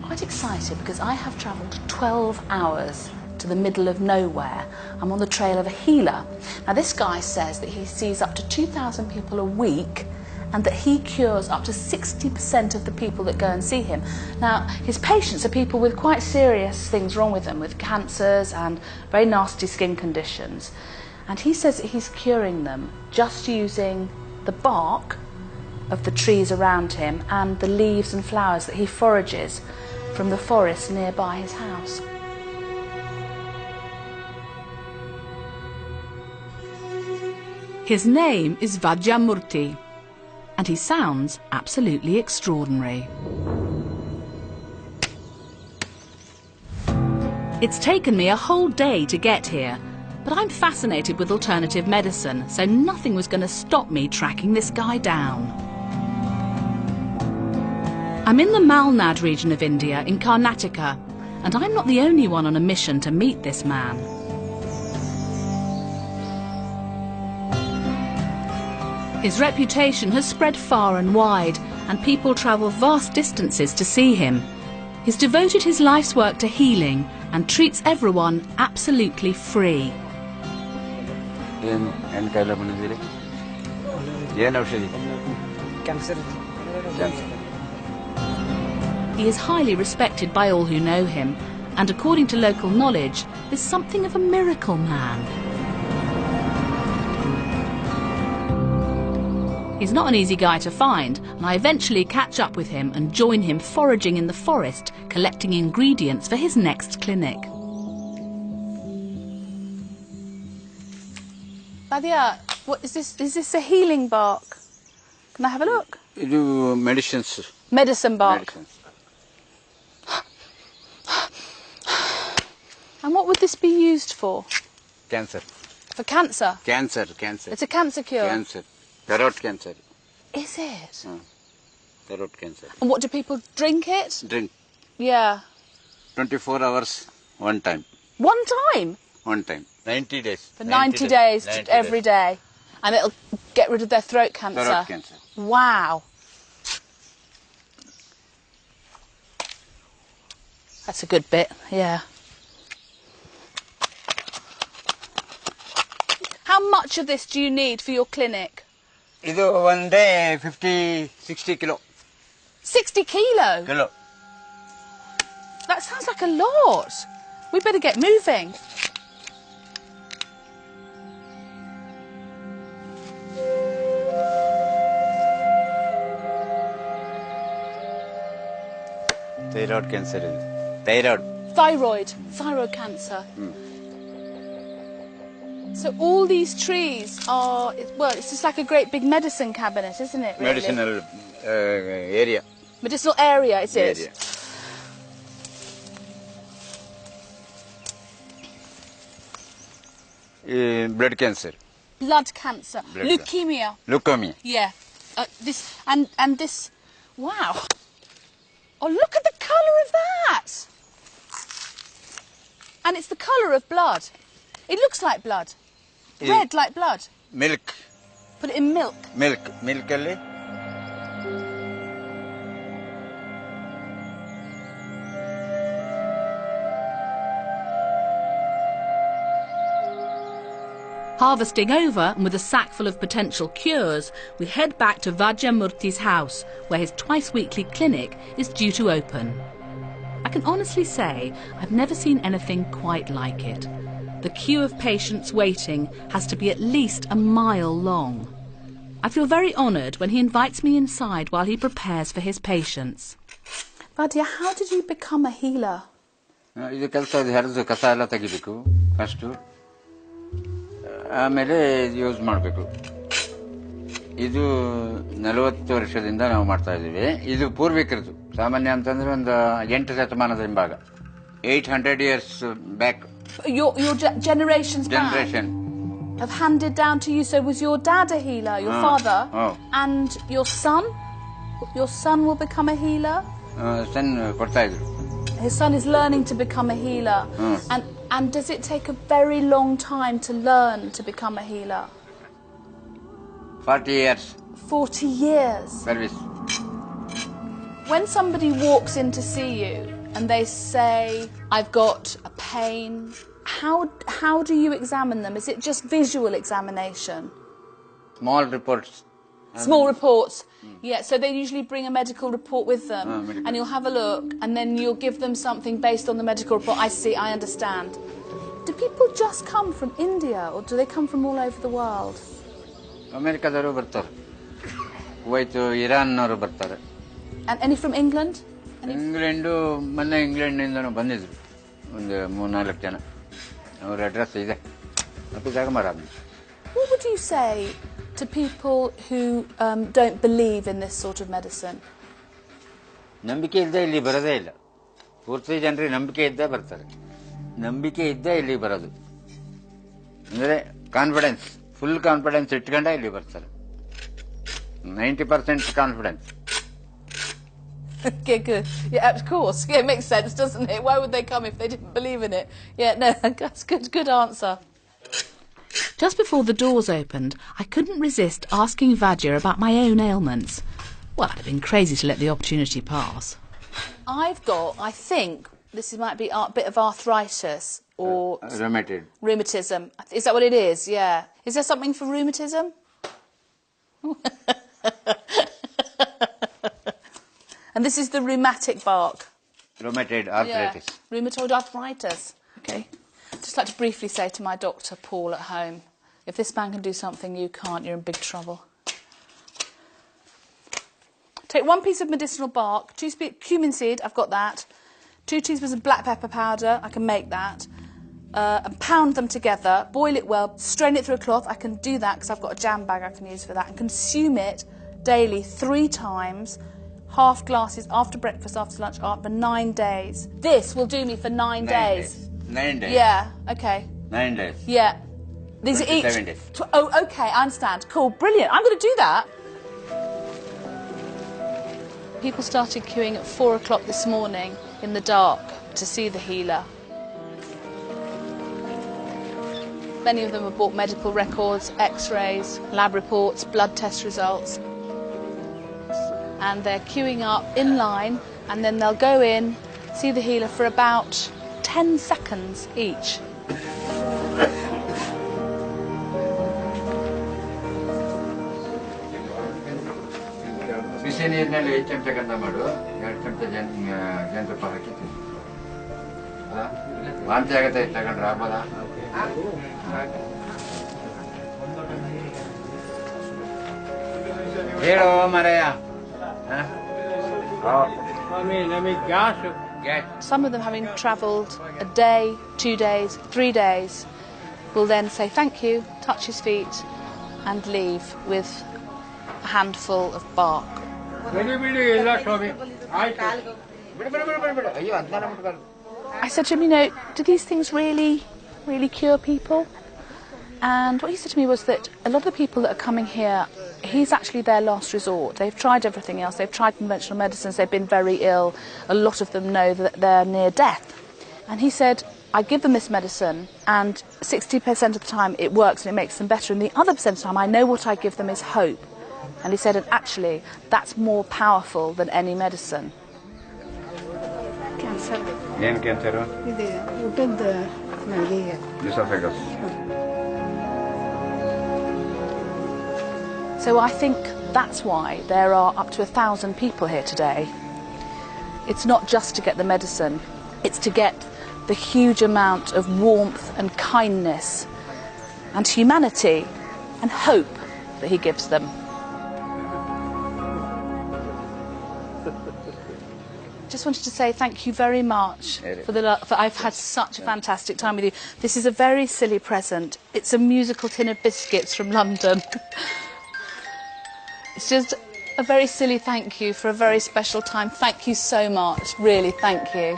quite excited because I have travelled 12 hours to the middle of nowhere. I'm on the trail of a healer. Now this guy says that he sees up to 2,000 people a week and that he cures up to 60% of the people that go and see him. Now his patients are people with quite serious things wrong with them, with cancers and very nasty skin conditions. And he says that he's curing them just using the bark of the trees around him and the leaves and flowers that he forages from the forest nearby his house. His name is Vajramurti, and he sounds absolutely extraordinary. It's taken me a whole day to get here, but I'm fascinated with alternative medicine, so nothing was going to stop me tracking this guy down. I'm in the Malnad region of India, in Karnataka, and I'm not the only one on a mission to meet this man. His reputation has spread far and wide, and people travel vast distances to see him. He's devoted his life's work to healing and treats everyone absolutely free. He is highly respected by all who know him, and according to local knowledge, is something of a miracle man. He's not an easy guy to find, and I eventually catch up with him and join him foraging in the forest, collecting ingredients for his next clinic. Vaidya, what is this? Is this a healing bark? Can I have a look? Do medicines. Medicine bark. Medicines. And what would this be used for? Cancer. For cancer? Cancer. It's a cancer cure? Cancer. Throat cancer. Is it? Throat cancer. And what, do people drink it? Drink. Yeah. 24 hours, one time. One time? One time. 90 days. For 90 days, 90 every days. day. And it'll get rid of their throat cancer? Throat cancer. Wow. That's a good bit, yeah. How much of this do you need for your clinic? One day 50, 60 kilo. 60 kilo? Kilo. That sounds like a lot. We better get moving. Thyroid cancer. Thyroid. Thyroid cancer. So all these trees are, well, it's just like a great big medicine cabinet, isn't it, really? Medicinal area. Medicinal area, it is. Blood cancer. Blood cancer. Blood Leukemia. Leukemia. Yeah. This and this. Wow. Oh, look at the colour of that. And it's the colour of blood. It looks like blood. Red like blood. Milk. Put it in milk. Milk. Milk alli. Harvesting over, and with a sack full of potential cures, we head back to Vajramurti's house, where his twice-weekly clinic is due to open. I can honestly say I've never seen anything quite like it. The queue of patients waiting has to be at least a mile long. I feel very honoured when he invites me inside while he prepares for his patients. Vaidya, how did you become a healer? ಇದು ಕೆಲಸ ಹರಿದು ಕಸ ಎಲ್ಲ ತೆಗಿಬೇಕು first ಆಮೇಲೆ use ಮಾಡಬೇಕು. ಇದು 40 ವರ್ಷದಿಂದ ನಾವು ಮಾಡ್ತಾ ಇದ್ದೀವಿ. ಇದು ಪೂರ್ವಿಕರದು. ಸಾಮಾನ್ಯ ಅಂತಂದ್ರೆ ಒಂದು 8 ಶತಮಾನದ ಹಿಂಭಾಗ. 800 years back. Your generations back have handed down to you. So was your dad a healer, your father? And your son? Your son will become a healer? Son ಕೊಡ್ತಾ ಇದ್ರು. His son is learning to become a healer. And does it take a very long time to learn to become a healer? 40 years. 40 years. Service. When somebody walks in to see you and they say, I've got a pain. How do you examine them? Is it just visual examination? Small reports. Small reports. Yeah, so they usually bring a medical report with them, and you'll have a look, and then you'll give them something based on the medical report. I see, I understand. Do people just come from India, or do they come from all over the world? ಅಮೆರಿಕದವರು ಬರ್ತಾರೆ, Kuwait, ಇರಾನ್ನವರು ಬರ್ತಾರೆ. And any from England? England, ಮೊನ್ನೆ ಇಂಗ್ಲೆಂಡ್ನಿಂದನೂ ಬಂದಿದ್ರು ಒಂದು 3-4 ಜನ. ಅವ್ರ address ಇದೆ. What would you say to people who don't believe in this sort of medicine? ನಂಬಿಕೆ ಇದ್ದೇ ಇಲ್ಲಿ ಬರೋದೇ ಇಲ್ಲ. ಪೂರ್ತಿ ಜನರಿಗೆ ನಂಬಿಕೆ ಇದ್ದೇ ಬರ್ತಾರೆ. ನಂಬಿಕೆ ಇದ್ದೇ ಇಲ್ಲಿ ಬರೋದು. ಅಂದರೆ ಕಾನ್ಫಿಡೆನ್ಸ್, ಫುಲ್ ಕಾನ್ಫಿಡೆನ್ಸ್ ಇಟ್ಕೊಂಡೇ ಇಲ್ಲಿ ಬರ್ತಾರೆ. 90% confidence. Okay, good. Yeah, of course. Yeah, it makes sense, doesn't it? Why would they come if they didn't believe in it? Yeah, no, that's good. Good answer. Just before the doors opened, I couldn't resist asking Vajja about my own ailments. Well, I'd have been crazy to let the opportunity pass. I've got, I think, this might be a bit of arthritis or rheumatism. Is that what it is? Yeah. Is there something for rheumatism? And this is the rheumatic bark. Rheumatoid arthritis. Yeah. Rheumatoid arthritis. Okay. Just like to briefly say to my doctor, Paul, at home, if this man can do something you can't, you're in big trouble. Take 1 piece of medicinal bark, 2 cumin seed, I've got that, 2 teaspoons of black pepper powder, I can make that, and pound them together, boil it well, strain it through a cloth, I can do that because I've got a jam bag I can use for that, and consume it daily 3 times, half glasses after breakfast, after lunch, for 9 days. This will do me for 9 days. 9 days? Yeah, okay. 9 days? Yeah. These are each... 7 days. Oh, okay, I understand. Cool, brilliant. I'm going to do that. People started queuing at 4 o'clock this morning in the dark to see the healer. Many of them have bought medical records, x-rays, lab reports, blood test results. And they're queuing up in line, and then they'll go in, see the healer for about 10 seconds each. ಬಿಸಿ ನೀರಿನಲ್ಲಿ 5 ಚಮಚ ಗಂಧ ಮಾಡು, 2 ಚಮಚ ಜೇನುತುಪ್ಪ ಹಾಕಿ ತಿನ್ನು. ವಾಂತಿ ಆಗುತ್ತೆ ತಗೊಂಡ್ರೆ ಆಗ್ಬೋದಾ? ಹೇಳು ಮರೆಯ. Some of them, having travelled a day, 2 days, 3 days, will then say thank you, touch his feet and leave with a handful of bark. I said to him, you know, do these things really cure people? And what he said to me was that a lot of the people that are coming here, he's actually their last resort. They've tried everything else. They've tried conventional medicines. They've been very ill. A lot of them know that they're near death. And he said, I give them this medicine, and 60% of the time it works and it makes them better. And the other percent of the time, I know what I give them is hope. And he said, and actually, that's more powerful than any medicine. Cancer. ಏನು cancer? ಇದೆ ಊಟದ ನಲ್ಲಿಗೆ. Esophagus. So I think that's why there are up to 1,000 people here today. It's not just to get the medicine, it's to get the huge amount of warmth and kindness and humanity and hope that he gives them. Just wanted to say thank you very much for I've had such a fantastic time with you. This is a very silly present. It's a musical tin of biscuits from London. It's just a very silly thank you for a very special time. Thank you so much. Really, thank you.